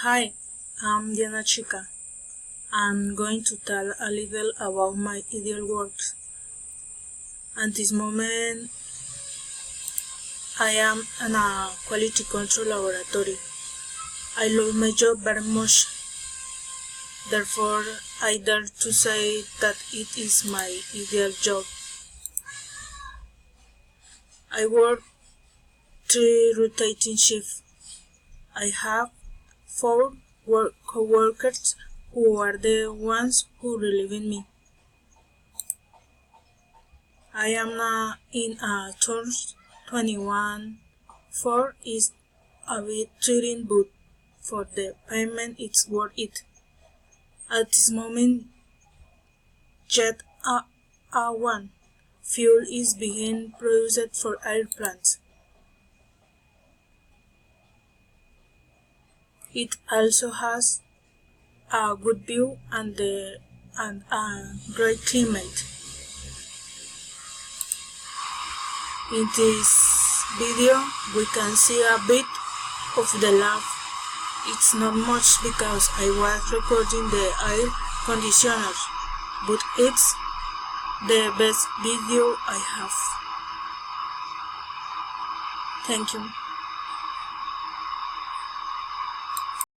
Hi, I'm Diana Chica. I'm going to tell a little about my ideal works. At this moment, I am in a quality control laboratory. I love my job very much, therefore, I dare to say that it is my ideal job. I work 3 rotating shifts. I have 4 co-workers who are the ones who relieve me. I am now in a turn 21. 4 is a bit cheating, but for the payment it's worth it. At this moment, Jet A1 fuel is being produced for airplanes. It also has a good view and a great climate. In this video, we can see a bit of the lab. It's not much because I was recording the air conditioner, but it's the best video I have. Thank you.